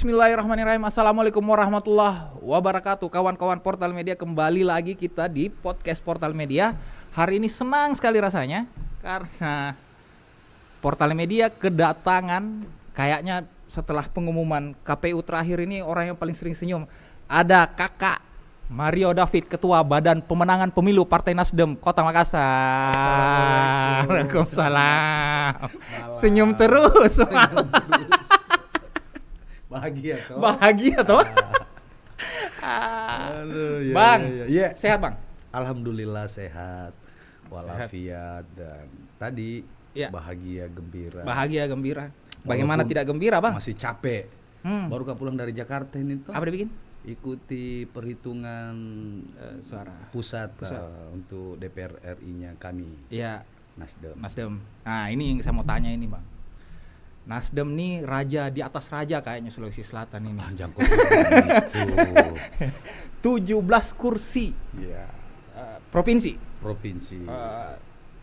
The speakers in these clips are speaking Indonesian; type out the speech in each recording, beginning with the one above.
Bismillahirrahmanirrahim. Assalamualaikum warahmatullahi wabarakatuh. Kawan-kawan Portal Media, kembali lagi kita di podcast Portal Media. Hari ini senang sekali rasanya karena Portal Media kedatangan, kayaknya setelah pengumuman KPU terakhir ini orang yang paling sering senyum. Ada Kakak Mario David, Ketua Badan Pemenangan Pemilu Partai Nasdem Kota Makassar. Waalaikumsalam. Senyum terus. Bahagia toh. Aduh, ya, Bang, ya. sehat Bang? Alhamdulillah sehat, walafiat, dan tadi Ya. bahagia gembira. Bahagia gembira. Bagaimana Walaupun tidak gembira Bang? Masih capek. Baru pulang dari Jakarta ini tuh. Apa dibikin? Ikuti perhitungan Suara pusat. Untuk DPR RI-nya kami. Ya, Nasdem. Nah ini yang saya mau tanya ini Bang. Nasdem nih raja di atas raja kayaknya Sulawesi Selatan ini. Jangkau itu. 17 kursi Ya. provinsi. Provinsi.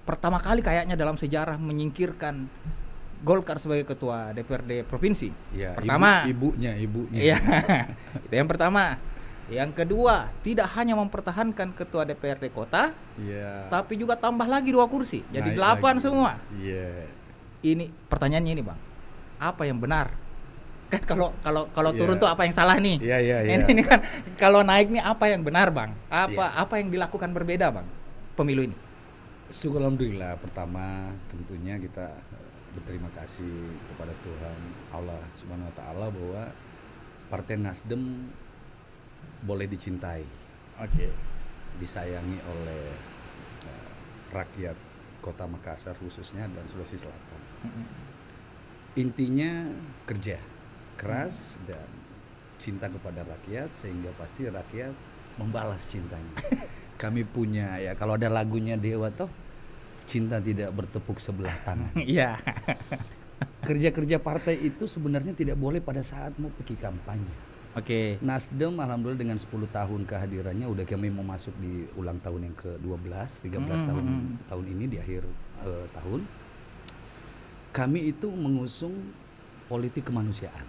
Pertama kali kayaknya dalam sejarah menyingkirkan Golkar sebagai ketua DPRD provinsi. Ya, Pertama, ibunya. Iya. Itu yang pertama. Yang kedua, tidak hanya mempertahankan ketua DPRD kota, Ya. tapi juga tambah lagi 2 kursi. Jadi Naik 8 lagi. semua. Iya. Ini pertanyaannya ini Bang. Apa yang benar? Kan kalau Iya. turun tuh apa yang salah nih? Iya. Ini kan kalau naik nih apa yang benar Bang? Iya. Apa yang dilakukan berbeda Bang pemilu ini? Syukur alhamdulillah, pertama tentunya kita berterima kasih kepada Tuhan Allah Subhanahu wa taala bahwa Partai Nasdem boleh dicintai, disayangi oleh rakyat Kota Makassar khususnya dan Sulawesi Selatan. Intinya kerja keras dan cinta kepada rakyat, sehingga pasti rakyat membalas cintanya. Kami punya, ya kalau ada lagunya Dewa toh, cinta tidak bertepuk sebelah tangan. Iya. Kerja-kerja partai itu sebenarnya tidak boleh pada saat mau pergi kampanye. Oke. Nasdem alhamdulillah dengan 10 tahun kehadirannya udah kami mau masuk di ulang tahun yang ke-12, 13 tahun ini di akhir tahun. Kami itu mengusung politik kemanusiaan.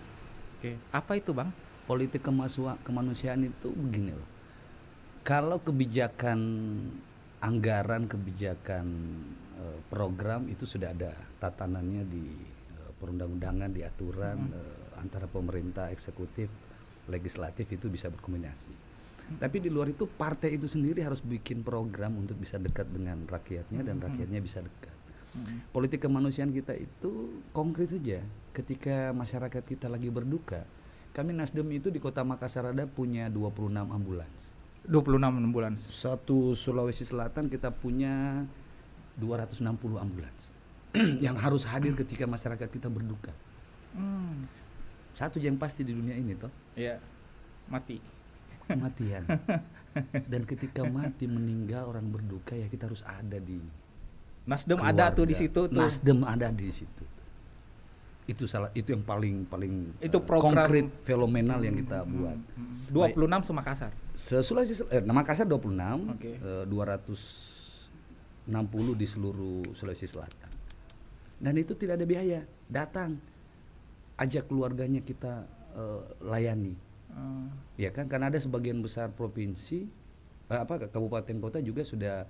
Oke. Apa itu Bang? Politik kemanusiaan itu begini loh. Kalau kebijakan anggaran, kebijakan program itu sudah ada tatanannya di perundang-undangan, di aturan antara pemerintah, eksekutif, legislatif, itu bisa berkombinasi. Tapi di luar itu partai itu sendiri harus bikin program untuk bisa dekat dengan rakyatnya dan rakyatnya bisa dekat. Politik kemanusiaan kita itu konkret saja. Ketika masyarakat kita lagi berduka, kami Nasdem itu di Kota Makassar ada punya 26 ambulans. 26 ambulans. Satu Sulawesi Selatan kita punya 260 ambulans yang harus hadir ketika masyarakat kita berduka. Satu yang pasti di dunia ini toh, Iya. Mati. kematian. Dan ketika mati meninggal orang berduka, ya kita harus ada di Nasdem keluarga. ada tuh di situ tuh. Nasdem ada di situ. Itu yang paling Itu program konkret, fenomenal yang kita buat. 26 se-Makassar. Sulawesi Makassar 26, Oke. 260 di seluruh Sulawesi Selatan. Dan itu tidak ada biaya, datang, ajak keluarganya kita layani. Ya kan, karena ada sebagian besar provinsi, kabupaten kota juga sudah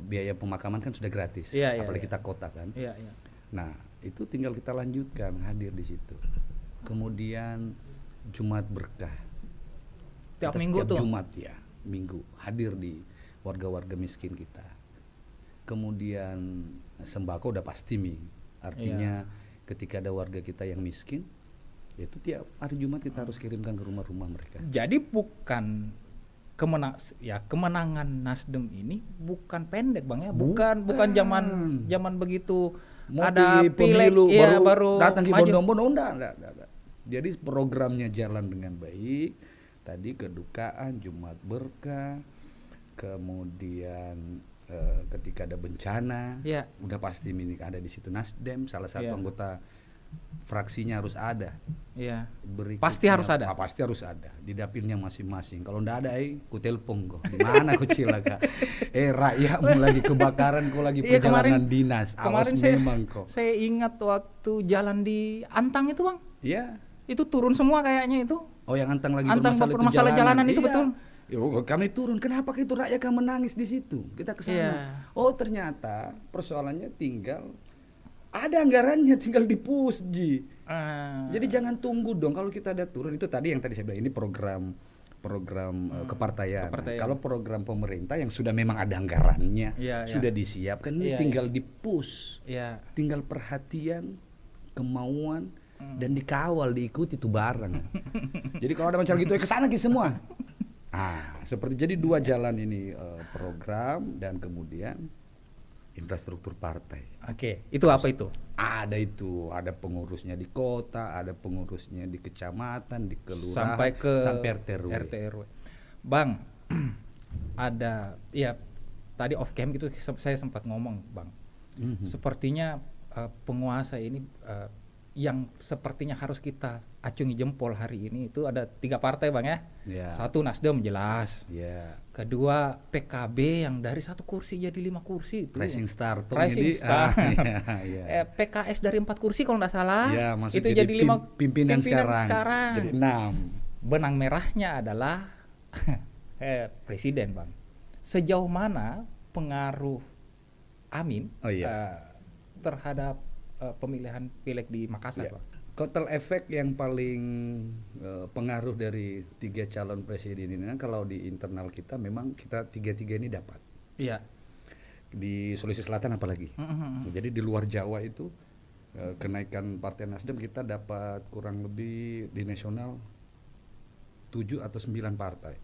biaya pemakaman kan sudah gratis, Iya, apalagi iya. kita kota kan. Iya. Nah itu tinggal kita lanjutkan, hadir di situ. Kemudian Jumat Berkah. Tiap Kita minggu setiap tuh. Jumat ya, minggu hadir di warga-warga miskin kita. Kemudian sembako udah pasti artinya ketika ada warga kita yang miskin, itu tiap hari Jumat kita harus kirimkan ke rumah-rumah mereka. Jadi bukan kemenangan Nasdem ini bukan pendek Bang ya, bukan zaman begitu Mau ada pileg pemilu baru datang ke maju. bondong-bondong, enggak. Jadi programnya jalan dengan baik. Tadi kedukaan, Jumat Berkah, kemudian ketika ada bencana, Ya. udah pasti ada di situ Nasdem, salah satu Ya. anggota fraksinya harus ada. Iya. Berikutnya, Pasti harus ada. Pasti harus ada di dapilnya masing-masing. Kalau ndak ada, ku telepon kok. Di mana kok cilaka? Rakyatmu lagi kebakaran, kok lagi Iya, perjalanan dinas. Kemarin Awas memang kok. saya ingat waktu jalan di Antang itu Bang. Iya. Itu turun semua kayaknya itu. Oh, yang Antang lagi Antang bermasalah itu jalanan itu Iya. betul. Yo, kami turun. Kenapa itu rakyat kan menangis di situ? Kita ke sana. Iya. Oh, ternyata persoalannya tinggal ada anggarannya, tinggal di-push, Ji. Jadi jangan tunggu dong kalau kita ada turun. Itu tadi yang tadi saya bilang, ini program kepartaian. Kepartaian. Kalau program pemerintah yang sudah memang ada anggarannya, Iya, sudah disiapkan, ini Iya, tinggal di-push. Iya. Tinggal perhatian, kemauan, dan dikawal, diikuti tuh bareng. Jadi kalau ada masalah gitu ya kesana ki semua. Seperti jadi dua jalan ini, program dan kemudian infrastruktur partai. Oke, itu apa itu? Ada pengurusnya di kota, ada pengurusnya di kecamatan, di kelurahan, Sampai RT RW. Bang, ada ya tadi off cam gitu saya sempat ngomong, Bang. Sepertinya penguasa ini yang sepertinya harus kita acungi jempol hari ini itu ada 3 partai, Bang ya. Satu Nasdem jelas. Kedua PKB yang dari 1 kursi jadi 5 kursi itu. Rising Star. PKS dari 4 kursi kalau nggak salah. Itu jadi 5 pimpinan sekarang. Jadi 6. Benang merahnya adalah presiden, Bang. Sejauh mana pengaruh Amin terhadap pemilihan pileg di Makassar, Bang? Kotel efek yang paling pengaruh dari 3 calon presiden ini, kalau di internal kita memang kita 3-3 ini dapat. Iya. Di Sulawesi Selatan apalagi. Jadi di luar Jawa itu kenaikan Partai Nasdem kita dapat kurang lebih di nasional 7 atau 9 partai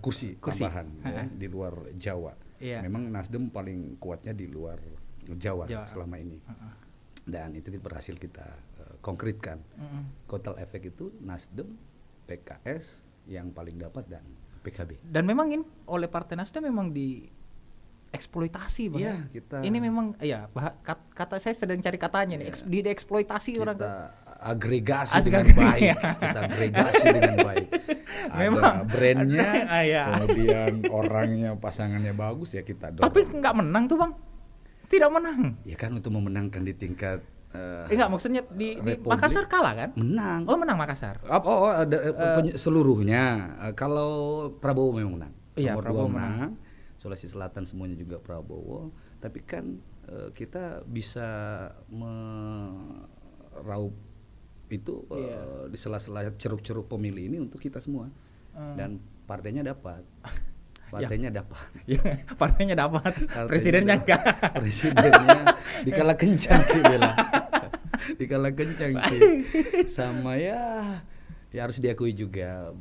kursi tambahan ya, di luar Jawa. Memang Nasdem paling kuatnya di luar Jawa. Selama ini. Dan itu berhasil kita konkretkan. Kotel efek itu Nasdem, PKS yang paling dapat dan PKB. Dan memang ini oleh Partai Nasdem memang dieksploitasi, Bang. Iya, kita ini memang kata saya sedang cari katanya nih, dieksploitasi orang. Kita agregasi dengan baik. Kita agregasi dengan baik. Ada brandnya, kemudian orangnya, pasangannya bagus ya kita dorong. Tapi nggak menang tuh, Bang. Tidak menang. Ya kan untuk memenangkan di tingkat enggak, maksudnya di Makassar kalah kan? Menang. Oh, menang Makassar. Seluruhnya. Kalau Prabowo memang menang. Iya, Nomor Prabowo 2 menang. Sulawesi Selatan semuanya juga Prabowo. Tapi kan kita bisa meraup itu di sela-sela ceruk-ceruk pemilih ini untuk kita semua. Dan partainya dapat. Partainya dapat. Partainya dapat. Presidennya enggak. Presidennya dikalah kencang bilang. Dikalah kencang sama ya harus diakui juga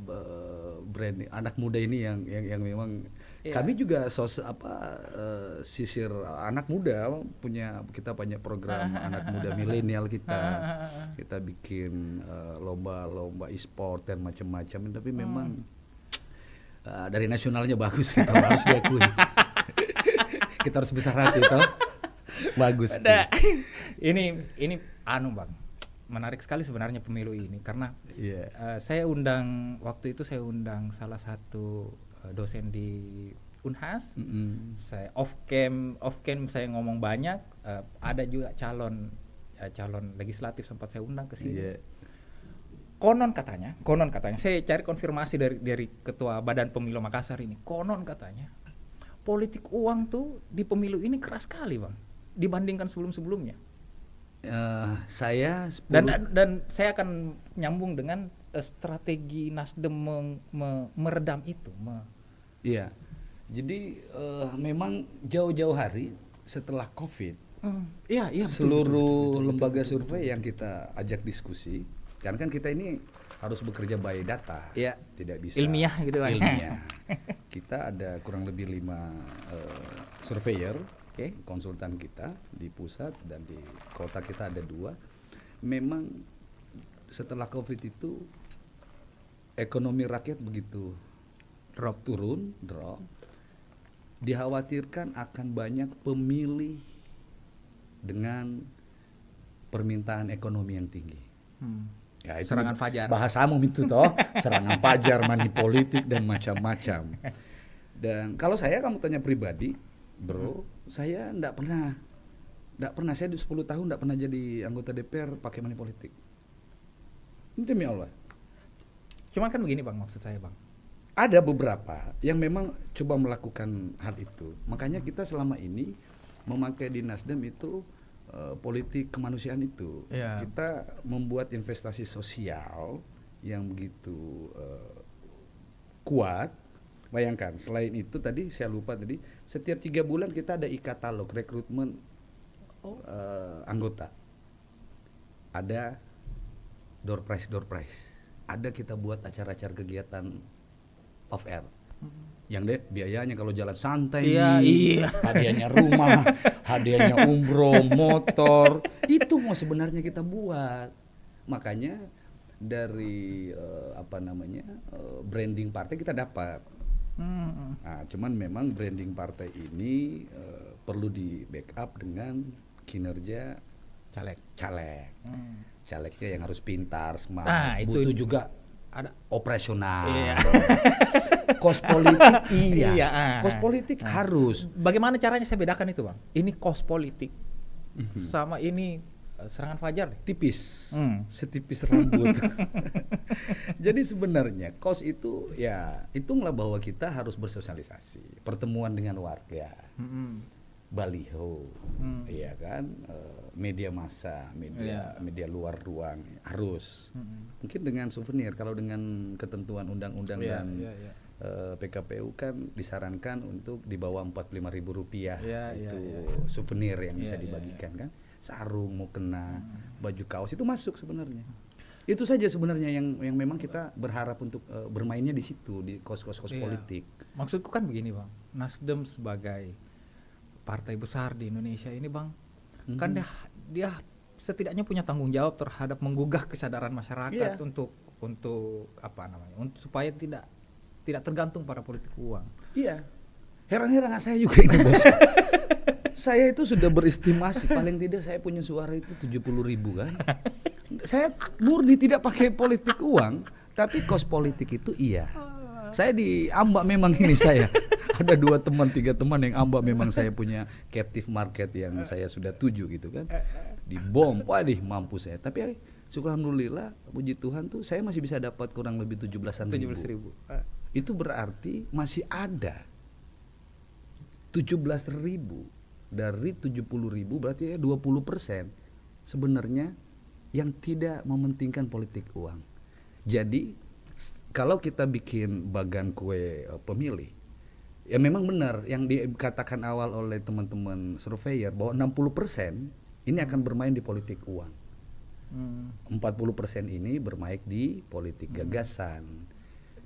brand anak muda ini yang memang kami juga sisir anak muda kita banyak program anak muda milenial kita bikin lomba e-sport dan macam-macam, tapi memang dari nasionalnya bagus, kita harus diakui. Kita harus besar hati toh. Bagus. Ini Bang. Menarik sekali sebenarnya pemilu ini karena waktu itu saya undang salah satu dosen di Unhas. Saya off cam saya ngomong banyak, ada juga calon legislatif sempat saya undang ke sini. Konon katanya, saya cari konfirmasi dari ketua Badan Pemilu Makassar ini. Konon katanya, politik uang tuh di pemilu ini keras sekali, Bang, dibandingkan sebelum-sebelumnya. Dan saya akan nyambung dengan strategi Nasdem meredam itu. Iya, jadi memang jauh-jauh hari setelah COVID, seluruh lembaga survei yang kita ajak diskusi. Karena kan kita ini harus bekerja by data, tidak bisa ilmiah gitu kan. Ilmiah. Kita ada kurang lebih 5 surveyor, konsultan kita di pusat dan di kota kita ada 2. Memang setelah COVID itu ekonomi rakyat begitu drop, dikhawatirkan akan banyak pemilih dengan permintaan ekonomi yang tinggi. Ya, itu serangan fajar. Bahasamu itu toh, serangan fajar, money politik dan macam-macam. Dan kalau kamu tanya pribadi, bro, saya enggak pernah saya di 10 tahun enggak pernah jadi anggota DPR pakai money politik. Demi Allah. Cuman kan begini Bang, maksud saya Bang. Ada beberapa yang memang coba melakukan hal itu. Makanya kita selama ini memakai di Nasdem itu politik kemanusiaan itu. Iya. Kita membuat investasi sosial yang begitu kuat. Bayangkan, selain itu tadi saya lupa tadi, setiap 3 bulan kita ada e-katalog rekrutmen anggota. Ada door prize. Ada kita buat acara-acara kegiatan off air. Yang deh biayanya kalau jalan santai, Iya. hadiahnya rumah, hadiahnya umroh, motor, itu mau sebenarnya kita buat. Makanya dari branding partai kita dapat. Nah, cuman memang branding partai ini perlu di backup dengan kinerja caleg. Calegnya yang harus pintar, smart, butuh juga ada operasional. Iya. Kos politik kos politik harus. Bagaimana caranya saya bedakan itu Bang? Ini kos politik sama ini serangan fajar tipis, setipis rambut. Jadi sebenarnya kos itu ya hitunglah bahwa kita harus bersosialisasi, pertemuan dengan warga, baliho, iya kan, media massa, media luar ruang harus. Mungkin dengan souvenir, kalau dengan ketentuan undang-undang dan PKPU kan disarankan untuk di bawah Rp45.000 souvenir yang bisa dibagikan kan, sarung, mukena, baju kaos itu masuk sebenarnya. Itu saja sebenarnya yang memang kita berharap untuk bermainnya di situ, di kos-kos politik. Maksudku kan begini Bang, Nasdem sebagai partai besar di Indonesia ini Bang, kan dia setidaknya punya tanggung jawab terhadap menggugah kesadaran masyarakat untuk supaya tidak tergantung pada politik uang. Iya. Heran-heran saya juga ini bos. Saya itu sudah berestimasi paling tidak saya punya suara itu 70.000 kan. Saya murni tidak pakai politik uang, tapi kos politik itu iya. Saya diambak memang ini saya. Ada 2 teman 3 teman yang ambak memang saya punya captive market yang saya sudah tuju gitu kan. Dibom, waduh mampu saya. Tapi syukur alhamdulillah, puji Tuhan tuh saya masih bisa dapat kurang lebih 17.000. Itu berarti masih ada 17.000 dari 70.000, berarti 20% sebenarnya yang tidak mementingkan politik uang. Jadi kalau kita bikin bagan kue pemilih, ya memang benar yang dikatakan awal oleh teman-teman surveyor bahwa 60% ini akan bermain di politik uang. 40% ini bermain di politik gagasan,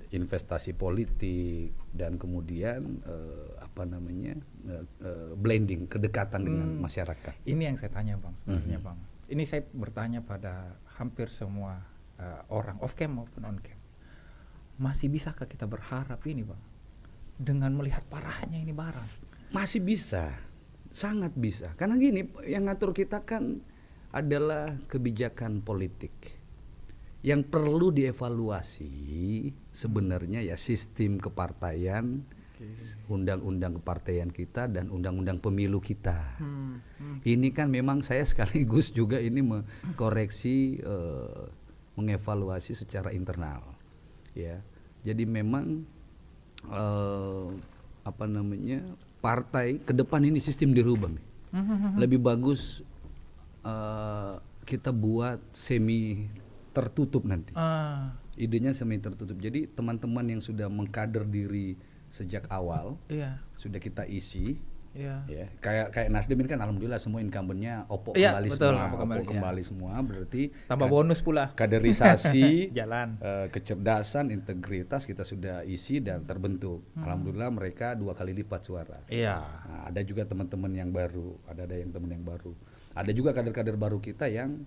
investasi politik, dan kemudian blending, kedekatan dengan masyarakat. Ini yang saya tanya Bang sebenarnya Bang. Ini saya bertanya pada hampir semua orang off cam maupun on cam. Masih bisakah kita berharap ini Bang dengan melihat parahnya ini barang? Masih bisa, sangat bisa. Karena gini, yang ngatur kita kan adalah kebijakan politik. Yang perlu dievaluasi sebenarnya ya sistem kepartaian, undang-undang kepartaian kita dan undang-undang pemilu kita. Ini kan memang saya sekaligus juga ini mengkoreksi, mengevaluasi secara internal. Ya, jadi memang partai ke depan ini sistem dirubah. Lebih bagus kita buat semi tertutup nanti. Idenya semi tertutup. Jadi teman-teman yang sudah mengkader diri sejak awal sudah kita isi. Ya, kayak Nasdem ini kan alhamdulillah semua incumbentnya kembali semua, berarti tambah bonus pula. Kaderisasi, jalan, kecerdasan, integritas kita sudah isi dan terbentuk. Alhamdulillah mereka 2 kali lipat suara. Nah, ada juga teman-teman yang baru, ada yang teman yang baru. Ada juga kader-kader baru kita yang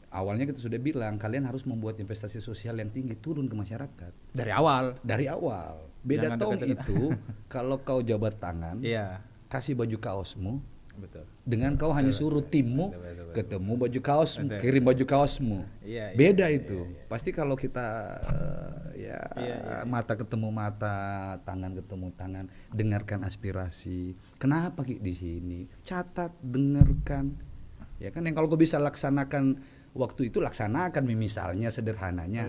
awalnya kita sudah bilang kalian harus membuat investasi sosial yang tinggi, turun ke masyarakat dari awal. Beda tahun itu kalau kau jabat tangan, kasih baju kaosmu, dengan kau hanya suruh timmu ketemu baju kaosmu, kirim baju kaosmu, beda itu. Pasti kalau kita mata ketemu mata, tangan ketemu tangan, dengarkan aspirasi. Kenapa Ki di sini? Catat, dengarkan. Ya kan, yang kalau kau bisa laksanakan waktu itu laksanakan misalnya sederhananya.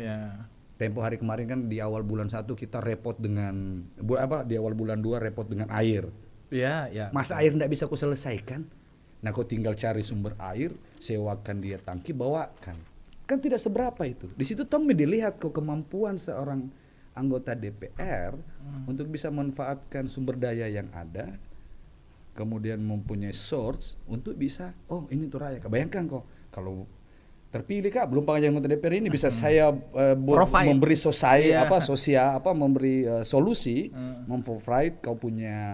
Tempo hari kemarin kan di awal bulan 1 kita repot dengan di awal bulan 2 repot dengan air. Masa air enggak bisa kau selesaikan? Nah, kau tinggal cari sumber air, sewakan dia tangki, bawakan. Kan tidak seberapa itu. Di situ tong dilihat kok kemampuan seorang anggota DPR untuk bisa memanfaatkan sumber daya yang ada, kemudian mempunyai source untuk bisa, oh ini tuh rakyat. Bayangkan kok kalau terpilih Kak, belum jadi anggota DPR ini bisa saya memberi memberi solusi, memprovide kau punya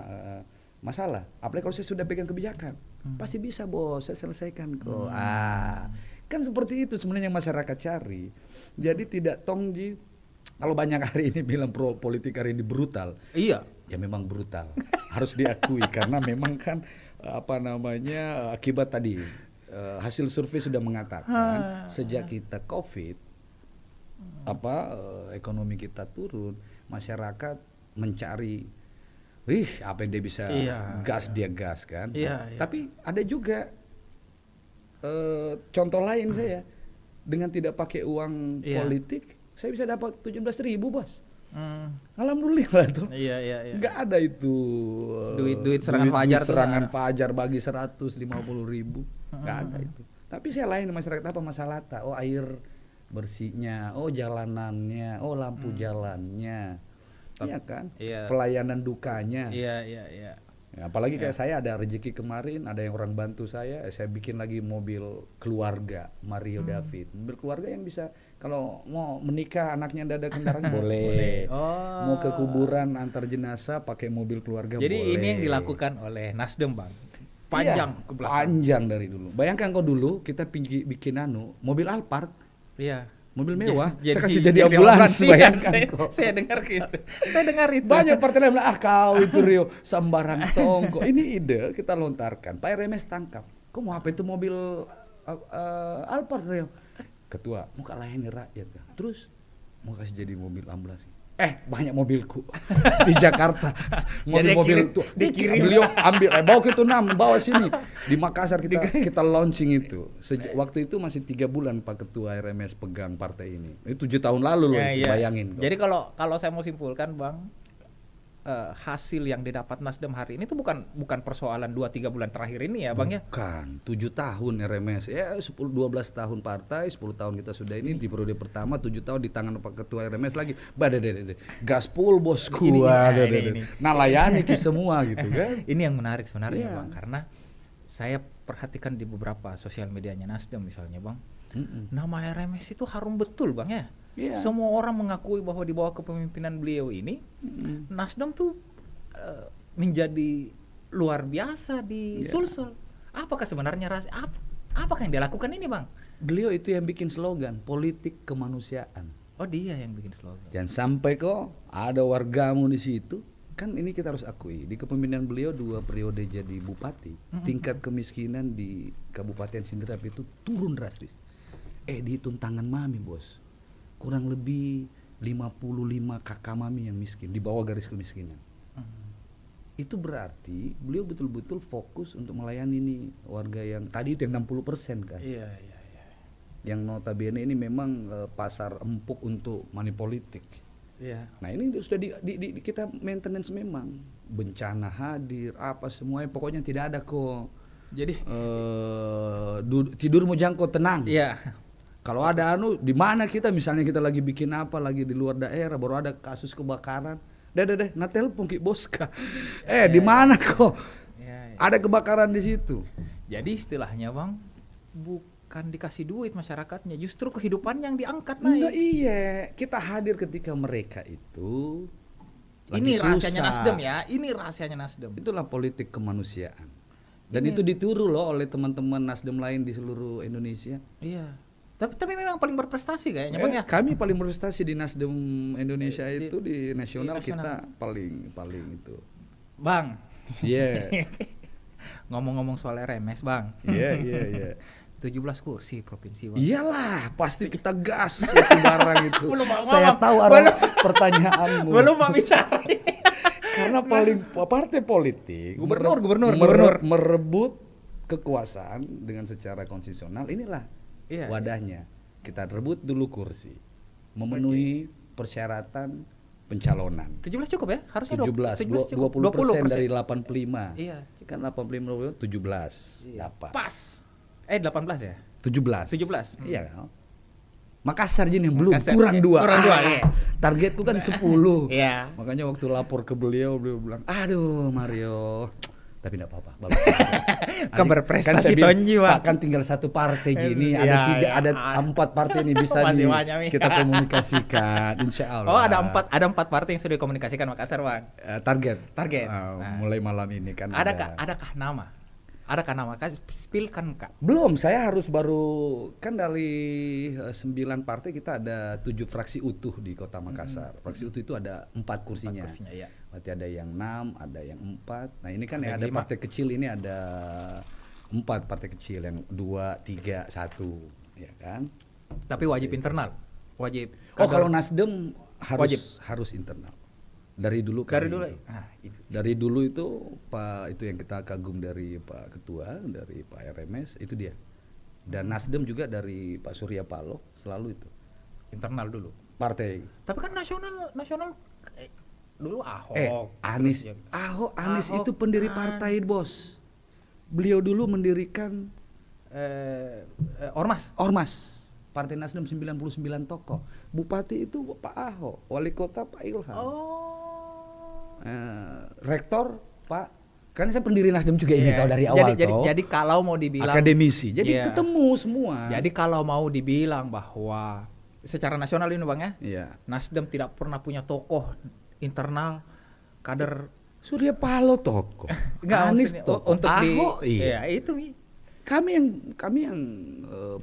masalah. Apalagi kalau saya sudah pegang kebijakan, pasti bisa bos, saya selesaikan kok. Kan seperti itu sebenarnya yang masyarakat cari. Jadi tidak tongji. Kalau banyak hari ini bilang politik hari ini brutal. Iya. Ya memang brutal. Harus diakui karena memang kan akibat tadi hasil survei sudah mengatakan sejak kita Covid ekonomi kita turun, masyarakat mencari apa yang dia bisa dia gas kan. Tapi ada juga contoh lain saya dengan tidak pakai uang politik saya bisa dapat 17.000 bos. Alhamdulillah tuh. Nggak ada itu duit serangan fajar bagi 150.000. Nggak ada itu. Tapi saya lain masyarakat masalah air bersihnya, jalanannya, lampu jalannya. Iya kan? Pelayanan dukanya. Ya, apalagi kayak saya ada rezeki kemarin, ada yang orang bantu saya bikin lagi mobil keluarga Mario David. Mobil keluarga yang bisa kalau mau menikah anaknya ada kendaraan boleh. Mau ke kuburan antar jenazah pakai mobil keluarga Jadi boleh. Ini yang dilakukan oleh Nasdem, Bang. Panjang ke belakang. Panjang dari dulu. Bayangkan kok dulu kita bikin mobil Alphard. Mobil mewah, saya kasih jadi ambulans, bayangkan kok. Saya dengar gitu. Saya dengar itu. Banyak partai lain bilang, kau itu Rio, sembarang tongko. Ini ide kita lontarkan. Pak RMS tangkap. Kok mau apa itu mobil Alphard Rio? Ketua, mau layani rakyat. Terus mau kasih jadi mobil ambulans. Banyak mobilku di Jakarta. Mobil itu dikirim. Beliau ambil, bawa ke itu bawa sini. Di Makassar kita launching itu. Waktu itu masih 3 bulan Pak Ketua RMS pegang partai ini. Itu 7 tahun lalu loh, bayangin. Jadi kalau saya mau simpulkan Bang, hasil yang didapat Nasdem hari ini itu bukan persoalan 2-3 bulan terakhir ini ya Bang ya. Bukan, 7 tahun RMS. 10-12 tahun partai, 10 tahun kita sudah ini di periode pertama, 7 tahun di tangan Pak Ketua RMS lagi. Gaspol bosku. Nah, layani semua gitu kan. Ini yang menarik sebenarnya Bang, karena saya perhatikan di beberapa sosial medianya Nasdem misalnya Bang. Nama RMS itu harum betul Bang ya. Semua orang mengakui bahwa di bawah kepemimpinan beliau ini Nasdem tuh menjadi luar biasa di Sulsel. Apakah sebenarnya apakah yang dia lakukan ini Bang? Beliau itu yang bikin slogan politik kemanusiaan. Oh, dia yang bikin slogan. Jangan sampai kok ada wargamu di situ. Kan ini kita harus akui, di kepemimpinan beliau 2 periode jadi bupati, tingkat kemiskinan di Kabupaten Sindrap itu turun drastis. Dihitung tangan mami bos, kurang lebih 55 kakak mami yang miskin, di bawah garis kemiskinan. Itu berarti beliau betul-betul fokus untuk melayani nih warga yang tadi itu yang 60% kan. Yang notabene ini memang pasar empuk untuk money politik. Nah ini sudah kita maintenance memang, bencana hadir, apa semuanya pokoknya tidak ada kok. Jadi tidur mau jangkau tenang. Kalau ada di mana kita misalnya kita lagi bikin apa, lagi di luar daerah, baru ada kasus kebakaran, nah telepon Ki Boska. Di mana kok? Ada kebakaran di situ. Jadi istilahnya Bang, bukan dikasih duit masyarakatnya, justru kehidupan yang diangkat naik. Kita hadir ketika mereka itu ini rahasianya Nasdem ya, ini rahasianya Nasdem. Itulah politik kemanusiaan. Dan itu ditiru loh oleh teman-teman Nasdem lain di seluruh Indonesia. Tapi memang paling berprestasi kayaknya Bang ya. Kami paling berprestasi di Nasdem Indonesia itu di nasional kita paling itu. Bang. Ngomong-ngomong soal RMS Bang. 17 kursi provinsi Bang. Iyalah, pasti kita gas itu barang itu. Saya tahu arah pertanyaanmu. Belum mau bicara. Karena partai politik gubernur merebut kekuasaan dengan secara konstitusional, inilah Iya, wadahnya. Kita rebut dulu kursi, memenuhi persyaratan pencalonan. 17 cukup ya? Harusnya 17, 17 cukup. 20% dari 85. Iya. Kan 85 17 dapat. Pas. 18 ya? 17. 17. Iya. Makassar jadi yang belum, Makassar, kurang 2. Kurang 2 iya. Targetku kan 10. Iya. Makanya waktu lapor ke beliau bilang, "Aduh, Mario." Tapi enggak apa-apa, bagus. Kabar prestasi saya bilang, Tonji, Bang. Pak, kan tinggal satu partai gini, Iya, ada 3, iya. ada 4 partai ini bisa Masih nih banyak, Mi. kita komunikasikan, insya Allah. Oh, ada 4 partai yang sudah dikomunikasikan Makassar, Bang. Target. Target. Nah. Mulai malam ini kan. Adakah nama? Adakah nama? Spillkan, Kak. Belum, saya harus baru kan dari 9 partai kita ada 7 fraksi utuh di Kota Makassar. Fraksi utuh itu ada 4 kursinya. 4 kursinya, iya. Berarti ada yang 6, ada yang 4. Nah, ini kan Ada yang yang ada 5. partai kecil ini ada 4 partai kecil yang 2, 3, 1, ya kan? Tapi wajib internal. Wajib. Oh, kalau Nasdem Wajib. harus internal. Dari dulu Dari kami dulu. itu. Itu. Dari dulu itu Pak, itu yang kita kagum dari Pak Ketua, dari Pak RMS, itu dia. Dan Nasdem juga dari Pak Surya Paloh, selalu itu. Internal dulu. Partai. Tapi kan nasional dulu Ahok. Anies. Terus ya- Anies Ahok, itu pendiri partai, Bos. Beliau dulu mendirikan Ormas. Partai Nasdem 99 tokoh. Bupati itu Pak Ahok, wali kota Pak Ilham. Rektor Pak, kan saya pendiri Nasdem juga ini tahu dari awal Jadi kalau mau dibilang akademisi. Jadi Iya. ketemu semua. Jadi kalau mau dibilang bahwa secara nasional ini Bang ya, Iya. Nasdem tidak pernah punya tokoh internal kader. Surya Paloh tokoh. Anies maksudnya, tokoh. untuk Ahok, iya. itu Mi. Kami yang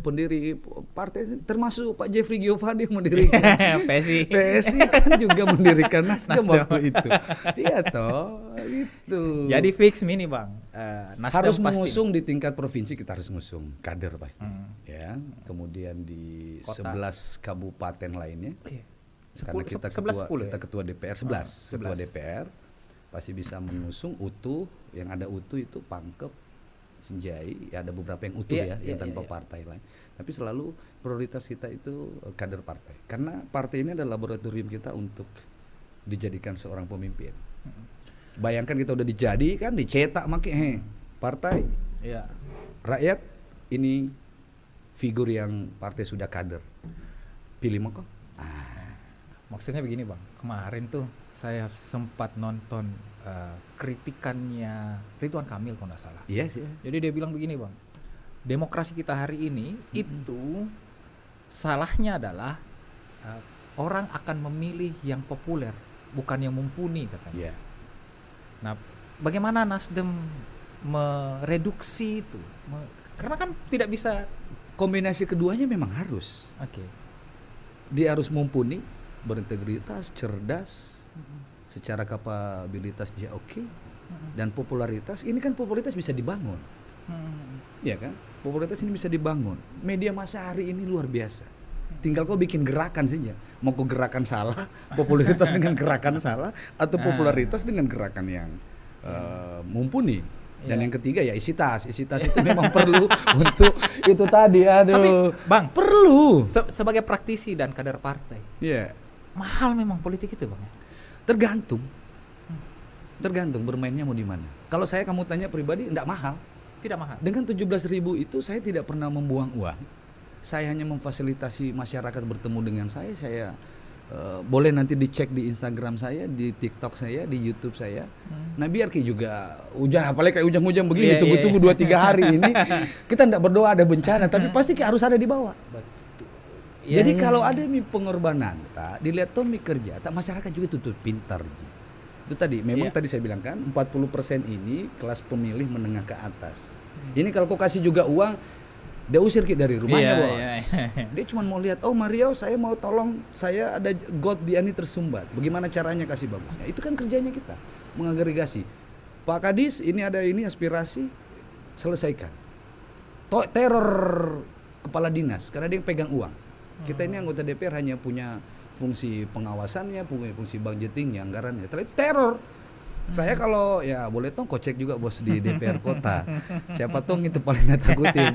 pendiri partai, termasuk Pak Jeffrey Giovanni yang mendirikan PSI. PSI kan juga mendirikan Nasdem waktu itu. Iya toh, itu. Jadi fix mini Bang. Nasdem Harus pasti. mengusung di tingkat provinsi, kita harus ngusung kader pasti. Ya, kemudian di Kota. 11 kabupaten lainnya. Iya. Karena kita 11, 10 kita ya? ketua DPR 11, ketua 11. DPR pasti bisa mengusung utuh. Yang ada utuh itu Pangkep, Sinjai, ya ada beberapa yang utuh Iya, yang iya, tanpa iya. partai lain. Tapi selalu prioritas kita itu kader partai. Karena partai ini adalah laboratorium kita untuk dijadikan seorang pemimpin. Bayangkan kita udah dijadikan, dicetak makin partai, Iya. rakyat ini figur yang partai sudah kader. Pilih moko. Maksudnya begini Bang, kemarin tuh saya sempat nonton kritikannya Ridwan Kamil kalau nggak salah. Iya sih. Jadi dia bilang begini Bang, demokrasi kita hari ini itu salahnya adalah orang akan memilih yang populer, bukan yang mumpuni katanya. Iya. Nah, bagaimana Nasdem mereduksi itu? Karena kan tidak bisa. Kombinasi keduanya memang harus. Oke. Dia harus mumpuni, berintegritas, cerdas, secara kapabilitas dia oke, dan popularitas. Ini kan popularitas bisa dibangun, ya kan? Popularitas ini bisa dibangun. Media massa hari ini luar biasa. Tinggal kau bikin gerakan saja. Mau kau gerakan salah, popularitas dengan gerakan salah, atau popularitas dengan gerakan yang mumpuni. Dan yang ketiga ya isi tas itu memang perlu untuk itu tadi. Aduh. Tapi Bang, perlu. Sebagai praktisi dan kader partai, Iya. mahal memang politik itu Bang. Tergantung bermainnya mau di mana. Kalau saya kamu tanya pribadi, enggak mahal. Tidak mahal. Dengan 17.000 itu saya tidak pernah membuang uang. Saya hanya memfasilitasi masyarakat bertemu dengan saya. Saya boleh nanti dicek di Instagram saya, di TikTok saya, di YouTube saya. Nah biar kayak juga hujan, apalagi kayak hujan-hujan begini, tunggu-tunggu 2-3 hari ini, kita enggak berdoa ada bencana, tapi pasti kayak harus ada di bawah. Jadi kalau ada pengorbanan, dilihat Tommy kerja, masyarakat juga tutup pintar. Itu tadi, memang tadi saya bilang kan, 40% ini kelas pemilih menengah ke atas. Ini kalau kau kasih juga uang, dia usir kita dari rumahnya, Bos. Dia cuma mau lihat, oh Mario, saya mau tolong, saya ada got di ini tersumbat. Bagaimana caranya kasih bagusnya? Itu kan kerjanya kita, mengagregasi. Pak Kadis, ini ada ini aspirasi, selesaikan. Teror kepala dinas, karena dia yang pegang uang. Kita ini anggota DPR hanya punya fungsi pengawasannya, punya fungsi budgetingnya, anggarannya. Setelah itu teror. Saya kalau ya boleh tong kocek juga bos di DPR kota. Siapa tong itu paling nggak takutin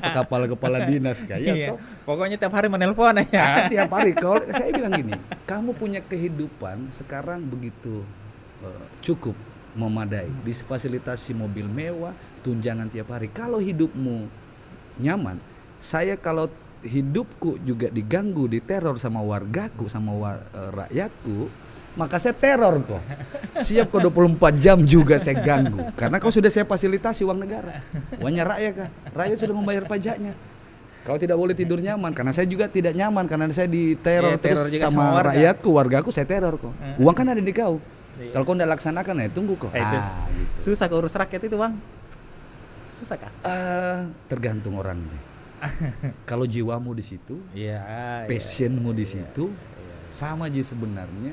kepala dinas kayak Iya. toh. Pokoknya tiap hari menelpon aja. Tiap hari kalau saya bilang gini, kamu punya kehidupan sekarang begitu cukup memadai, difasilitasi mobil mewah, tunjangan tiap hari. Kalau hidupmu nyaman, saya kalau hidupku juga diganggu, diteror sama wargaku, sama rakyatku, maka saya teror kok. Siap kok 24 jam juga saya ganggu. Karena kau sudah saya fasilitasi uang negara. Uangnya rakyat kan. Rakyat sudah membayar pajaknya. Kau tidak boleh tidur nyaman. Karena saya juga tidak nyaman. Karena saya diteror terus sama rakyatku, wargaku saya teror kok. Uang kan ada di kau. Kalau kau tidak laksanakan ya tunggu kok. Gitu. Susah urus rakyat itu bang? Susah kah? Tergantung orangnya. Kalau jiwamu di situ, passionmu di situ, sama aja sebenarnya.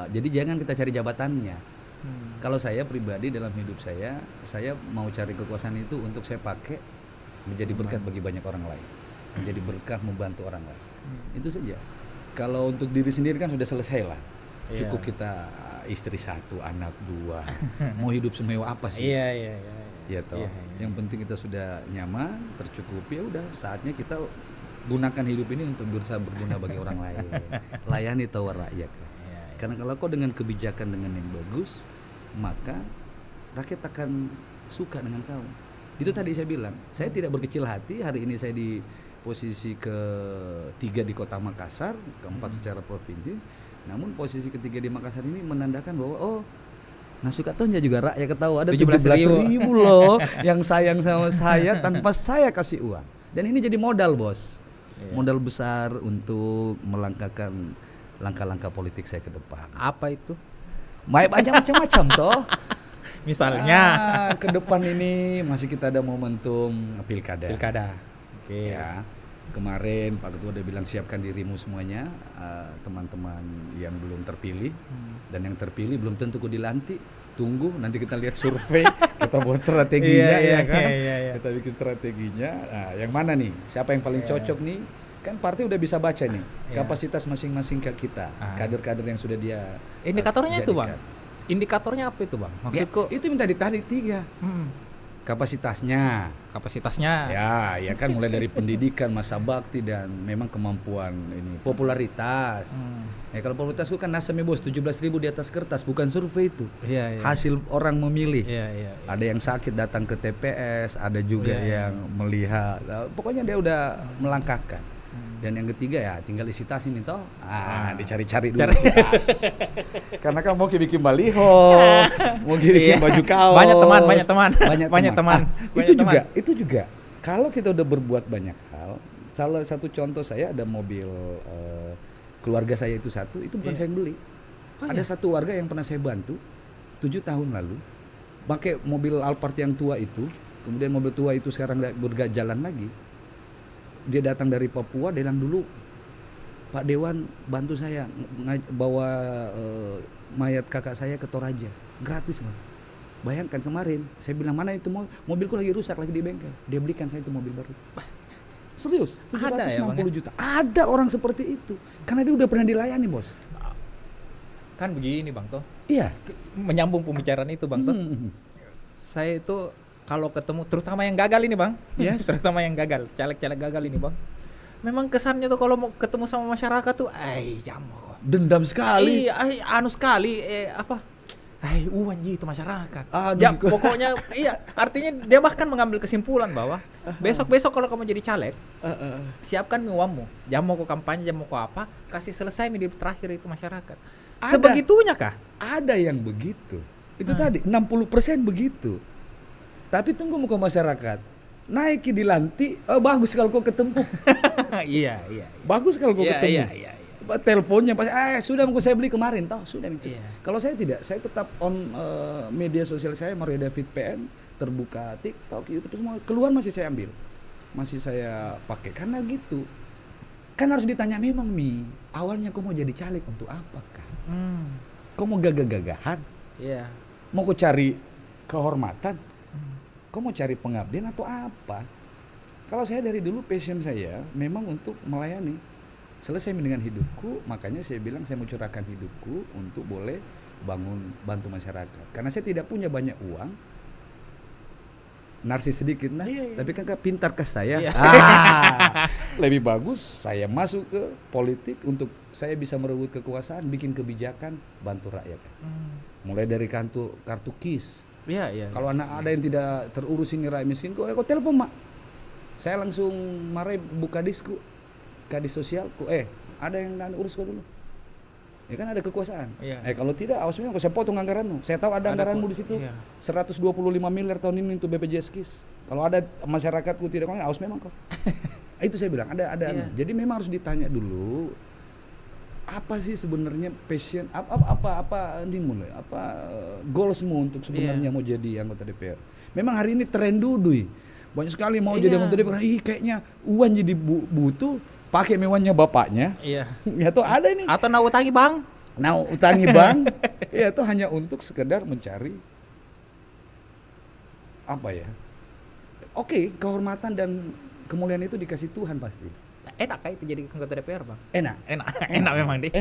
Jadi jangan kita cari jabatannya. Kalau saya pribadi dalam hidup saya mau cari kekuasaan itu untuk saya pakai menjadi berkat bagi banyak orang lain, menjadi berkah membantu orang lain. Itu saja. Kalau untuk diri sendiri kan sudah selesai lah. Cukup kita istri 1, anak 2. Mau hidup semewah apa sih? Ya toh. Yang penting kita sudah nyaman, tercukupi, ya udah saatnya kita gunakan hidup ini untuk berusaha berguna bagi orang lain. Layani tawar rakyat. Karena kalau kau dengan kebijakan dengan yang bagus, maka rakyat akan suka dengan kau. Itu tadi saya bilang, saya tidak berkecil hati. Hari ini saya di posisi ke-3 di Kota Makassar, ke-4 secara provinsi. Namun posisi ke-3 di Makassar ini menandakan bahwa Nasukatonya juga rakyat ketawa ada 17.000 loh yang sayang sama saya tanpa saya kasih uang. Dan ini jadi modal bos, modal besar untuk melangkahkan langkah-langkah politik saya ke depan. Apa itu? Banyak macam-macam toh. Misalnya ke depan ini masih kita ada momentum pilkada. Oke. Ya. Kemarin Pak Ketua udah bilang siapkan dirimu semuanya, teman-teman yang belum terpilih dan yang terpilih belum tentu kok dilantik. Tunggu nanti kita lihat survei, kita buat strateginya kan. Kita bikin strateginya. Nah, yang mana nih? Siapa yang paling cocok nih? Kan partai udah bisa baca nih kapasitas masing-masing kita, kader-kader yang sudah dia indikatornya itu bang. Indikatornya apa itu bang? Maksudku itu minta ditarik 3. Kapasitasnya ya kan mulai dari pendidikan, masa bakti dan memang kemampuan ini popularitas. Ya kalau popularitas itu kan nasemnya bos 17.000 di atas kertas, bukan survei itu. Hasil orang memilih. Ada yang sakit datang ke TPS, ada juga yang melihat. Pokoknya dia udah melangkahkan. Dan yang ketiga ya tinggal isi tas ini toh. Dicari-cari dulu isi tas. Karena kan mau bikin baliho, mau bikin baju kaos. Banyak teman. Itu juga. Kalau kita udah berbuat banyak hal, salah satu contoh saya ada mobil keluarga saya itu satu, itu bukan saya yang beli. Ada satu warga yang pernah saya bantu 7 tahun lalu, pakai mobil Alphard yang tua itu, kemudian mobil tua itu sekarang bergak jalan lagi. Dia datang dari Papua, dia bilang dulu Pak Dewan bantu saya bawa mayat kakak saya ke Toraja gratis bang. Bayangkan kemarin saya bilang mana itu mobilku lagi rusak lagi di bengkel, dia belikan saya itu mobil baru. Serius 760 juta. Ada orang seperti itu karena dia udah pernah dilayani bos. Kan begini bang toh. Iya. Menyambung pembicaraan itu bang toh. Saya itu kalau ketemu terutama yang gagal ini bang, terutama yang gagal, caleg-caleg gagal ini bang, memang kesannya tuh kalau mau ketemu sama masyarakat tuh, jamu, dendam sekali, uanji itu masyarakat. Pokoknya artinya dia bahkan mengambil kesimpulan bahwa besok kalau kamu jadi caleg, siapkan uangmu, jamu kok kampanye, jamu kok apa, kasih selesai di terakhir itu masyarakat. Sebegitunya kah? Ada yang begitu. Itu tadi 60% begitu. Tapi tunggu muka masyarakat naik dilantik, bagus kalau kau ketemu. Iya. Bagus kalau kau ketemu. Teleponnya pas, sudah mau saya beli kemarin, toh sudah. Kalau saya tidak, saya tetap on media sosial saya Mario David PN, terbuka TikTok, YouTube semua, keluar masih saya ambil, masih saya pakai karena gitu. Kan harus ditanya memang awalnya kau mau jadi caleg untuk apakah? Kau mau gagah-gagahan? Mau kau cari kehormatan? Kau mau cari pengabdian atau apa? Kalau saya dari dulu passion saya memang untuk melayani. Selesai dengan hidupku, makanya saya bilang saya mau curahkan hidupku untuk boleh bantu masyarakat. Karena saya tidak punya banyak uang, narsis sedikit, tapi kan pintar ke saya. Lebih bagus saya masuk ke politik untuk saya bisa merebut kekuasaan, bikin kebijakan, bantu rakyat. Mulai dari kartu KIS. Kalau anak ada yang tidak terurus ini rakyat miskin, kok telepon mak. Saya langsung mari buka disku, kadis sosialku. Ada yang urus kau dulu. Ya kan ada kekuasaan. Kalau tidak, awas memang saya potong anggaranmu. Saya tahu ada anggaranmu di situ. 125 miliar tahun ini untuk BPJS KIS. Kalau ada masyarakatku tidak kau, awas memang kau. Itu saya bilang ada. Jadi memang harus ditanya dulu apa sih sebenarnya passion, apa ini mulai, goalsmu untuk sebenarnya mau jadi anggota DPR. Memang hari ini tren dudui. Banyak sekali mau jadi anggota DPR. Kayaknya uang jadi butuh. Pakai mewahnya bapaknya, ya tuh ada ini. Atau nak utangi bang? Ya itu hanya untuk sekedar mencari apa ya? Oke, kehormatan dan kemuliaan itu dikasih Tuhan pasti. Enak kah itu jadi anggota DPR bang? Enak Memang deh.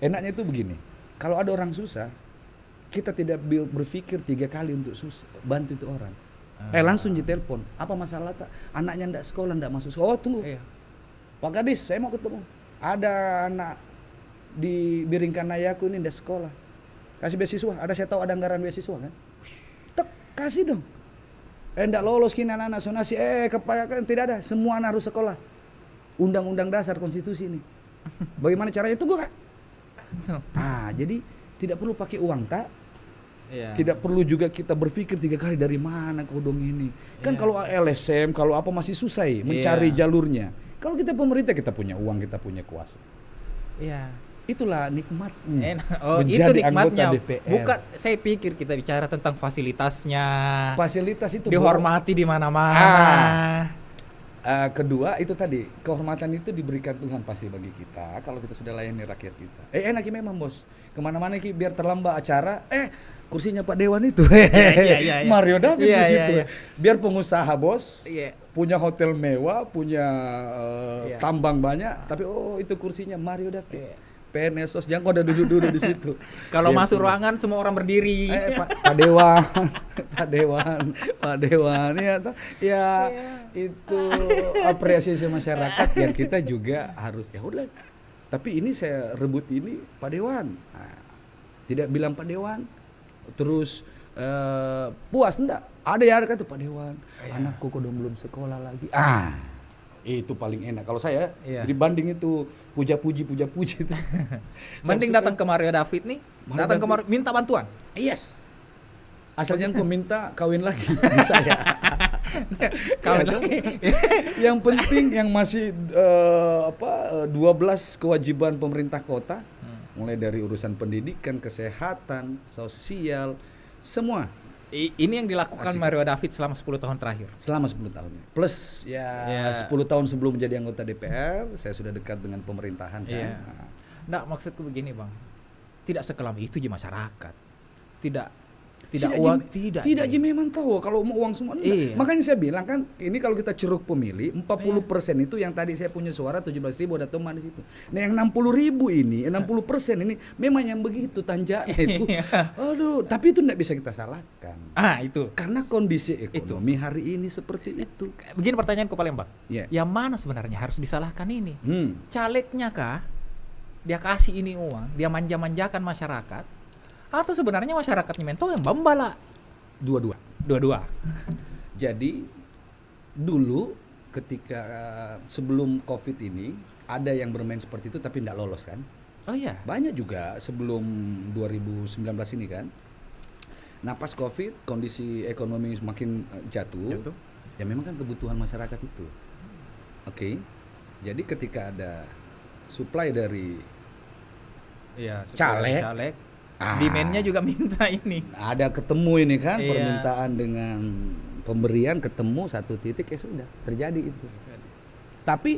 Enaknya itu begini. Kalau ada orang susah, kita tidak berpikir 3 kali untuk bantu itu orang. Langsung ditelepon. Apa masalah tak? Anaknya ndak sekolah, ndak masuk sekolah. Oh tunggu. Pak Kadis, saya mau ketemu. Ada anak di Biringkanayaku ini udah sekolah. Kasih beasiswa. Saya tahu ada anggaran beasiswa kan. Kasih dong. Enggak lolos kini anak-anak sonasi. Kepayakan tidak ada. Semua anak harus sekolah. Undang-undang dasar konstitusi ini. Bagaimana caranya? Tunggu kak. Jadi tidak perlu pakai uang tak. Tidak perlu juga kita berpikir 3 kali dari mana kodong ini. Kan kalau LSM, kalau apa masih susah mencari jalurnya. Kalau kita pemerintah, kita punya uang, kita punya kuasa. Itulah nikmatnya. Itu nikmatnya. Bukan, saya pikir kita bicara tentang fasilitasnya. Fasilitas itu dihormati di mana-mana. Kedua itu tadi, kehormatan itu diberikan Tuhan pasti bagi kita kalau kita sudah layani rakyat kita. Enaknya memang bos, kemana-mana biar terlambat acara, kursinya Pak Dewan itu, Mario David di situ. Biar pengusaha bos, punya hotel mewah, punya tambang banyak, tapi itu kursinya Mario David. PNS sos jangan kau udah duduk di situ. Kalau masuk ruangan semua orang berdiri. Pak Dewan, itu apresiasi masyarakat yang kita juga harus udah. Tapi ini saya rebut ini Pak Dewan. Tidak bilang Pak Dewan, terus puas enggak? Ada kan tuh Pak Dewan. Anakku kok belum sekolah lagi. Itu paling enak kalau saya dibanding itu puja-puji itu. Mending datang ke Mario David nih, datang ke Mario, minta bantuan. Asalnya aku minta kawin lagi bisa ya. Kawin lagi. Yang penting yang masih 12 kewajiban pemerintah kota, mulai dari urusan pendidikan, kesehatan, sosial, semua. Ini yang dilakukan Mario David selama 10 tahun terakhir. Selama 10 tahun. Plus 10 tahun sebelum menjadi anggota DPR, saya sudah dekat dengan pemerintahan kan. Nggak, maksudku begini bang, tidak sekelam itu di masyarakat. Tidak uang, tidak aja memang tahu kalau mau uang semua. Makanya saya bilang kan, ini kalau kita ceruk pemilih 40% itu yang tadi saya punya suara 17.000 ada teman di situ. Nah yang 60.000 ini, 60% ini memang yang begitu tanjaknya itu. Aduh, tapi itu tidak bisa kita salahkan. Itu. Karena kondisi ekonomi hari ini seperti itu. Begini pertanyaanku paling bang. Yang mana sebenarnya harus disalahkan ini? Calegnya kah? Dia kasih ini uang, dia manja-manjakan masyarakat? Atau sebenarnya masyarakatnya mentong yang bambala? Dua-dua. Jadi dulu ketika sebelum COVID ini ada yang bermain seperti itu tapi tidak lolos kan? Banyak juga sebelum 2019 ini kan. Nah pas COVID kondisi ekonomi semakin jatuh. Ya memang kan kebutuhan masyarakat itu. Jadi ketika ada supply dari caleg, demand-nya juga minta ini. Ada ketemu ini kan, permintaan dengan pemberian ketemu satu titik sudah terjadi itu. Tapi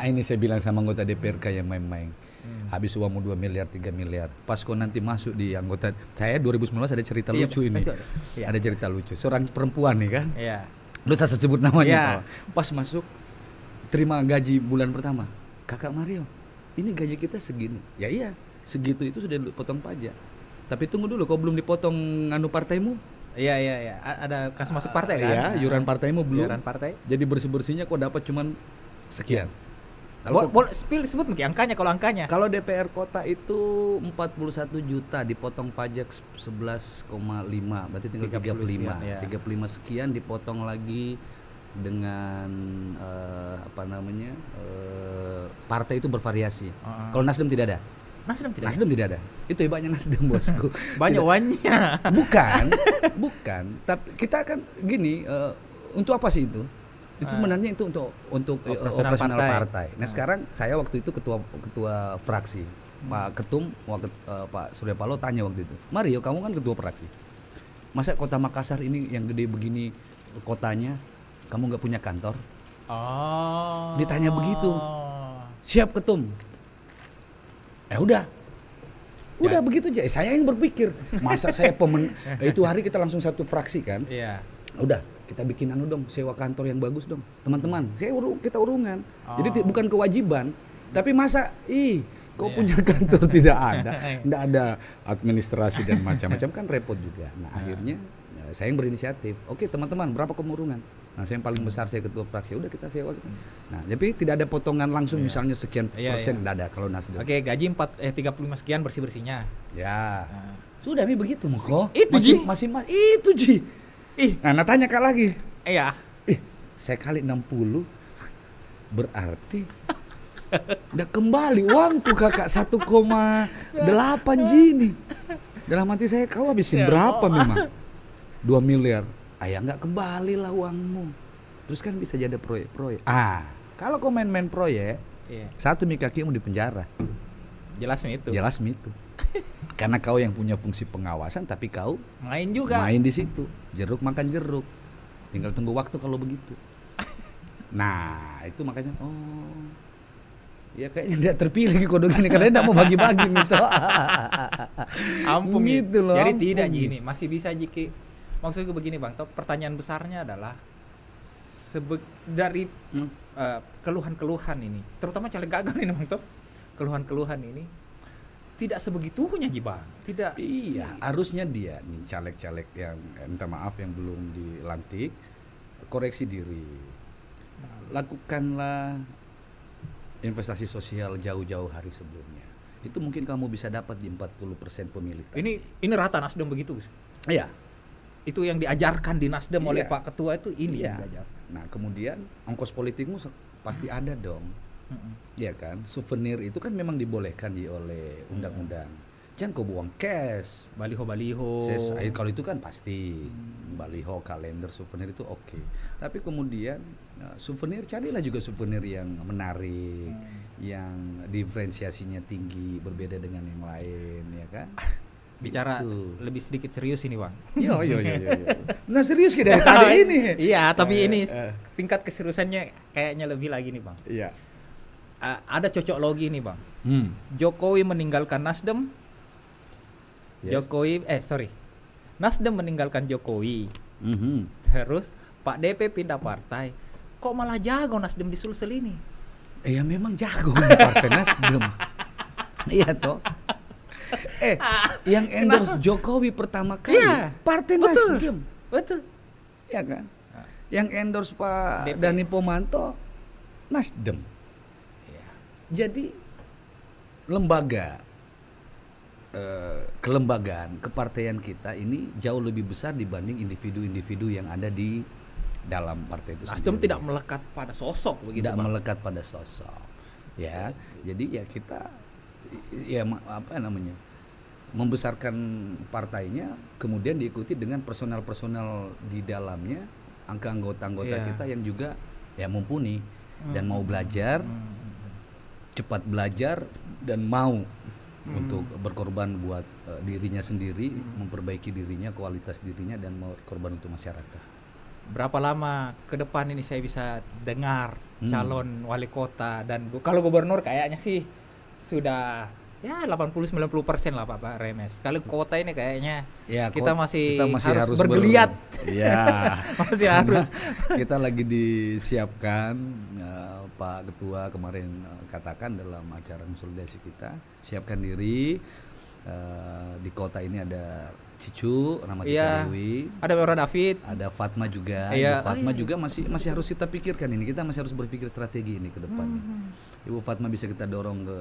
ini saya bilang sama anggota DPR kayak main-main. Habis uangmu 2 miliar, 3 miliar. Pas kau nanti masuk di anggota, saya 2019 ada cerita lucu ini. Ada cerita lucu. Seorang perempuan nih kan. Lu saya sebut namanya. Pas masuk terima gaji bulan pertama. Kakak Mario, ini gaji kita segini. Iya. segitu itu sudah dipotong pajak. Tapi tunggu dulu, kau belum dipotong nganu partaimu? Iya. Ada kas masuk partai kan? Iya, iuran partaimu belum. Iuran partai. Jadi bersih-bersihnya kau dapat cuman sekian. Boleh sebut mungkin angkanya kalau angkanya. Kalau DPR kota itu 41 juta dipotong pajak 11,5, berarti tinggal 35. Ya. 35 sekian dipotong lagi dengan partai itu bervariasi. Kalau Nasdem tidak ada. Nasdem tidak ada. Itu hebatnya Nasdem, bosku. Banyak uangnya. Bukan. Tapi kita kan gini, untuk apa sih itu? Itu sebenarnya itu untuk operasional partai. Nah, sekarang saya waktu itu ketua fraksi. Pak Ketum Pak Surya Paloh tanya waktu itu, "Mario, kamu kan ketua fraksi. Masa Kota Makassar ini yang gede begini kotanya, kamu nggak punya kantor?" Ditanya begitu. "Siap, Ketum." Udah begitu aja. Saya yang berpikir, masa saya itu hari kita langsung satu fraksi kan? Iya. Udah, kita bikin sewa kantor yang bagus dong, teman-teman. Kita urungan. Jadi bukan kewajiban, tapi masa kau punya kantor tidak ada, nggak ada administrasi dan macam-macam kan repot juga. Nah akhirnya saya yang berinisiatif. Oke teman-teman, berapa kemurungan? Nah saya yang paling besar, saya ketua fraksi. Udah kita sewa. Nah tapi tidak ada potongan langsung misalnya sekian persen, nggak ada kalau Nasdem. Oke, gaji 35 sekian bersih-bersihnya. Ya. Sudah begitu Muko. Itu masih itu Ji. Nah tanya Kak lagi. Iya. Saya kali 60 berarti udah kembali uang tuh Kakak 1,8 Ji. Dalam hati saya, kau habisin berapa memang? 2 miliar. Nggak kembali lah uangmu. Terus kan bisa jadi proyek-proyek. Kalau kau main-main proyek, satu kakimu di penjara. Jelas itu. Karena kau yang punya fungsi pengawasan, tapi kau main juga. Main di situ. Jeruk makan jeruk. Tinggal tunggu waktu kalau begitu. Nah, itu makanya ya kayaknya tidak terpilih kodok ini karena tidak mau bagi-bagi gitu. Ampun gitu loh. Jadi tidak gini, masih bisa Jiki. Maksudku begini Bang, pertanyaan besarnya adalah dari keluhan-keluhan ini, terutama caleg gagal ini Bang Top. Keluhan-keluhan ini tidak sebegitunya Bang. Tidak. Iya, harusnya dia nih caleg-caleg yang minta maaf yang belum dilantik, koreksi diri. Lakukanlah investasi sosial jauh-jauh hari sebelumnya. Itu mungkin kamu bisa dapat di 40% pemilih. Ini rata Nasdem begitu, Gus. Iya. Itu yang diajarkan di Nasdem oleh Pak Ketua itu ini yang diajarkan. Nah, kemudian ongkos politikmu pasti ada dong. Iya kan? Souvenir itu kan memang dibolehkan oleh undang-undang. Jangan kau buang cash, baliho. Kalau itu kan pasti baliho, kalender, souvenir itu oke. Tapi kemudian souvenir, carilah juga souvenir yang menarik, yang diferensiasinya tinggi, berbeda dengan yang lain, ya kan? Bicara lebih sedikit serius ini Bang. Yo. Nah serius kita tadi ini. Iya, tapi ini tingkat keseriusannya kayaknya lebih lagi nih Bang. Iya. Ada cocok logi nih Bang. Jokowi meninggalkan Nasdem. Yes. Nasdem meninggalkan Jokowi. Terus Pak DP pindah partai. Kok malah jago Nasdem di Sulsel ini? Ya memang jago partai Nasdem. Iya toh. Yang endorse Jokowi pertama kali partai Nasdem. Betul. Ya kan? Yang endorse Pak Dani Pomanto Nasdem. Jadi kelembagaan kepartaian kita ini jauh lebih besar dibanding individu-individu yang ada di dalam partai itu. Nasdem tidak melekat pada sosok begitu. Tidak melekat pada sosok. Ya. Jadi ya kita membesarkan partainya, kemudian diikuti dengan personal-personal di dalamnya, anggota-anggota kita yang juga mumpuni dan mau belajar, cepat belajar dan mau untuk berkorban buat dirinya sendiri, memperbaiki dirinya, kualitas dirinya, dan mau berkorban untuk masyarakat. Berapa lama ke depan ini saya bisa dengar calon wali kota dan kalau gubernur kayaknya sih sudah ya 80-90% lah Pak Remes. Kalau kota ini kayaknya Ya, kita masih harus ber- bergeliat. Ya. Masih harus. Kita lagi disiapkan, Pak Ketua kemarin katakan dalam acara konsolidasi kita, siapkan diri. Di kota ini ada Cicu, nama Iya. kita Dewi, Ada Ora David. ada Fatma juga. Iya. Ibu Fatma Oh, iya. juga masih harus kita pikirkan ini. Kita masih harus berpikir strategi ini ke depan. Ibu Fatma bisa kita dorong ke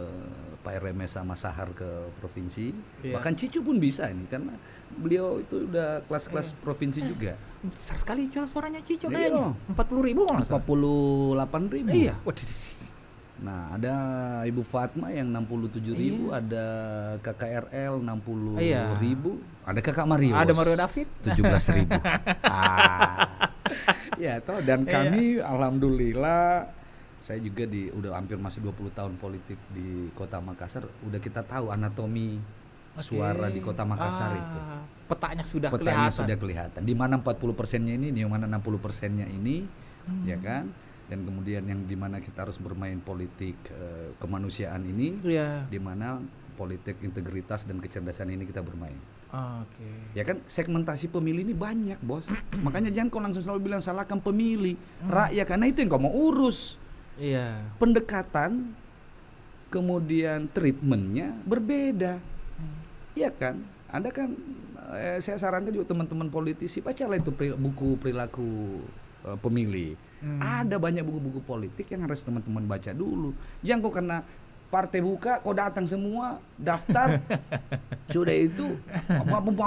Pak Remes sama Sahar ke provinsi. Iya. Bahkan Cicu pun bisa ini karena beliau itu udah kelas-kelas provinsi juga. Besar sekali suaranya Cico Iya. kayaknya. 40.000 kalau nggak salah. 48.000. Iya. Waduh. Nah, ada Ibu Fatma yang 67.000, ada KKRL 60.000, Iya. ada Kakak Mario. Ada Mario David. 17.000. Ya, toh dan kami alhamdulillah saya juga udah hampir masuk 20 tahun politik di Kota Makassar, udah kita tahu anatomi suara di Kota Makassar itu. Petanya sudah Petanya kelihatan. sudah kelihatan. Di mana 40%-nya ini, di mana 60%-nya ini, ya kan? Dan kemudian yang di mana kita harus bermain politik kemanusiaan ini, Iya. di mana politik integritas dan kecerdasan ini kita bermain. Oke. Ya kan segmentasi pemilih ini banyak, Bos. Makanya jangan kau langsung selalu bilang salahkan pemilih, rakyat, karena itu yang kau mau urus. Iya. Pendekatan kemudian treatmentnya berbeda. Iya kan? Anda kan saya sarankan juga teman-teman politisi bacalah itu buku perilaku pemilih. Ada banyak buku-buku politik yang harus teman-teman baca dulu. Jangan kok karena partai buka kau datang semua daftar sudah itu pampung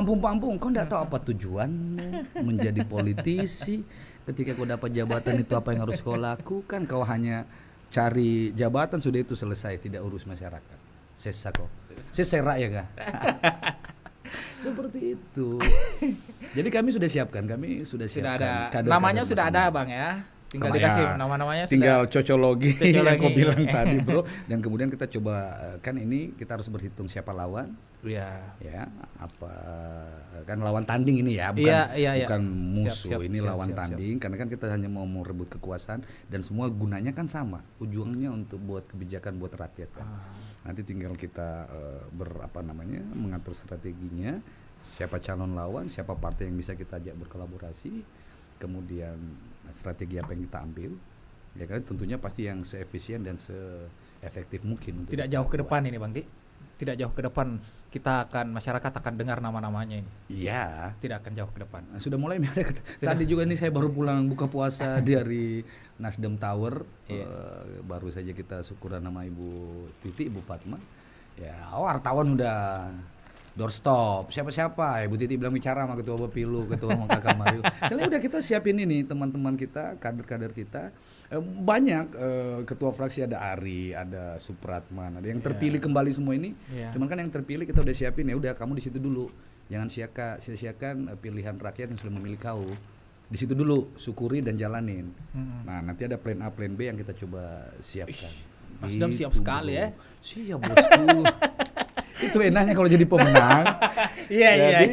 kau enggak tahu apa tujuanmu menjadi politisi. Ketika kau dapat jabatan itu apa yang harus kau lakukan? Kau hanya cari jabatan sudah itu selesai, tidak urus masyarakat. Sesa kau. Sesa rakyat kah? Seperti itu. Jadi kami sudah siapkan, Sudah siapkan ada. kader-kader Namanya sudah ada, bersama. Bang ya. Tinggal Namanya- dikasih nama-namanya Tinggal sudah. cocologi yang Cocologi. kau bilang tadi, Bro. Dan kemudian kita coba kan ini kita harus berhitung siapa lawan, Iya. ya. Apa kan lawan tanding ini ya, bukan Iya. bukan musuh. Siap, Ini siap, lawan siap, tanding karena kan kita hanya mau merebut kekuasaan dan semua gunanya kan sama. Ujungnya untuk buat kebijakan buat rakyat kan. Nanti tinggal kita mengatur strateginya, siapa calon lawan, siapa partai yang bisa kita ajak berkolaborasi, kemudian strategi apa yang kita ambil, ya kan tentunya pasti yang seefisien dan seefektif mungkin untuk Tidak jauh ke depan ini, Bang Di. Tidak jauh ke depan kita masyarakat akan dengar nama-namanya ini. Iya. Tidak akan jauh ke depan. Nah, sudah mulai ada tadi juga ini saya baru pulang buka puasa dari Nasdem Tower. Iya. Baru saja kita syukuran nama Ibu Titi, Ibu Fatma. Ya, wartawan udah doorstop. Siapa-siapa? Ibu Titi bilang bicara sama Ketua Bapilu, Ketua sama Kakak Mario. Soalnya udah kita siapin ini teman-teman kita, kader-kader kita. Banyak ketua fraksi, ada Ari, ada Supratman, ada yang terpilih kembali semua ini. Iya. Cuman kan yang terpilih kita udah siapin, ya udah kamu di situ dulu. Jangan sia-siakan pilihan rakyat yang sudah memilih kau. Di situ dulu syukuri dan jalanin. Nah, nanti ada plan A, plan B yang kita coba siapkan. Nasdem siap Gitu, sekali bro. ya. Siap, Bosku. Itu enaknya kalau jadi pemenang. Iya.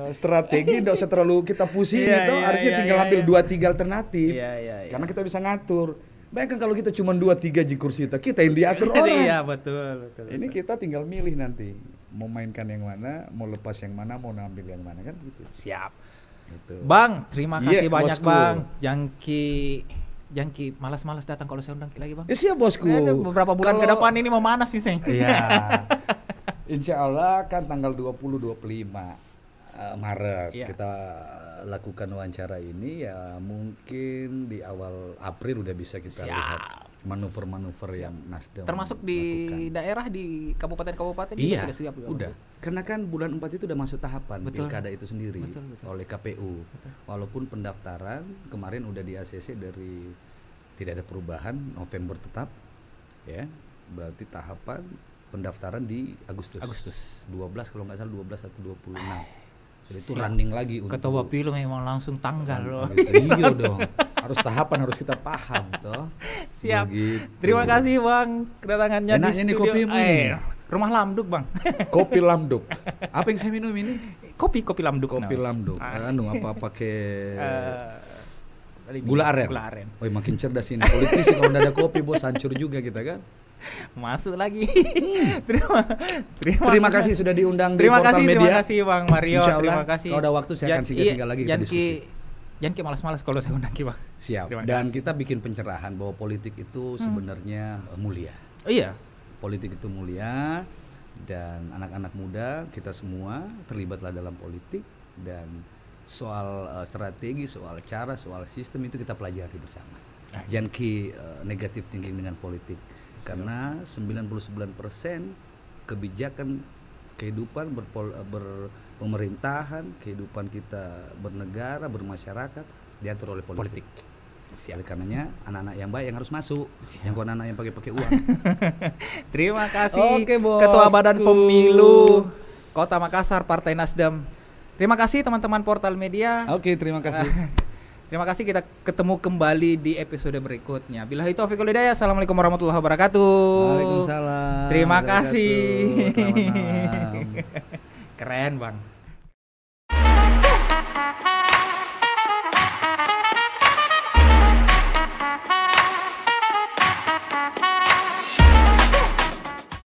Strategi enggak usah terlalu kita pusing Iya, itu, iya, artinya iya, tinggal iya, ambil iya. 2-3 alternatif. Iya. Karena kita bisa ngatur. Bayangkan kalau kita cuma 2-3 di kursi kita yang diatur orang. Iya, betul. Ini kita tinggal milih nanti mau mainkan yang mana, mau lepas yang mana, mau ngambil yang mana kan gitu. Siap. Gitu. Bang, terima kasih Iya, banyak, bosku. Bang. Jangki malas-malas datang kalau saya undang lagi, Bang. Ya siap, Bosku. Ada beberapa bulan ke Kalau- depan ini memanas misalnya. Iya. Insya Allah kan tanggal 20-25 Maret Iya. kita lakukan wawancara ini, ya mungkin di awal April udah bisa kita Siap. lihat manuver-manuver yang Nasdem Termasuk di lakukan. daerah, di kabupaten-kabupaten Iya, juga sudah siap juga. udah. Karena kan bulan 4 itu udah masuk tahapan Betul. pilkada itu sendiri Betul. oleh KPU. Walaupun pendaftaran kemarin udah di ACC dari tidak ada perubahan, November tetap, ya. Berarti tahapan pendaftaran di Agustus. 12 kalau nggak salah 12 atau 26. Jadi itu Siap. running lagi untuk Ketua Bapilu memang langsung tanggal loh. gitu. Iya dong. Harus tahapan, harus kita paham toh. Siap. Begitu. Terima kasih, Bang, kedatangannya di Enaknya nih studio. kopimu ini. Rumah Lamduk, Bang. Kopi Lamduk. Apa yang saya minum ini? Kopi Lamduk. Kopi namanya. Lamduk. Apa pakai Tadi gula aren? Gula aren. Oh, makin cerdas ini. Politisi kalau udah ada kopi bos hancur juga kita kan. Masuk lagi. terima Terima kasih sudah diundang Terima di Portal kasih, Media. terima kasih Bang Mario. Insya Allah, Terima kasih. kalau ada waktu saya akan singgah-singgah lagi kita diskusi. Jangan ki malas-malas kalau saya undang ki, Bang. Siap. Terima Dan kasih. kita bikin pencerahan bahwa politik itu sebenarnya mulia. Oh iya. Politik itu mulia dan anak-anak muda kita semua terlibatlah dalam politik dan soal strategi, soal cara, soal sistem itu kita pelajari bersama. Jangan ki negatif thinking dengan politik. Karena 99% kebijakan kehidupan berpemerintahan, kehidupan kita bernegara, bermasyarakat diatur oleh politik. Oleh karenanya anak-anak yang baik yang harus masuk, yang anak-anak yang pakai uang. Terima kasih Oke, bosku. Ketua Badan Pemilu Kota Makassar Partai Nasdem. Terima kasih teman-teman Portal Media. Oke, terima kasih. Terima kasih, kita ketemu kembali di episode berikutnya. Billahi taufiq wal hidayah. Assalamualaikum warahmatullahi wabarakatuh. Waalaikumsalam. Terima kasih. Selamat malam. Keren, Bang.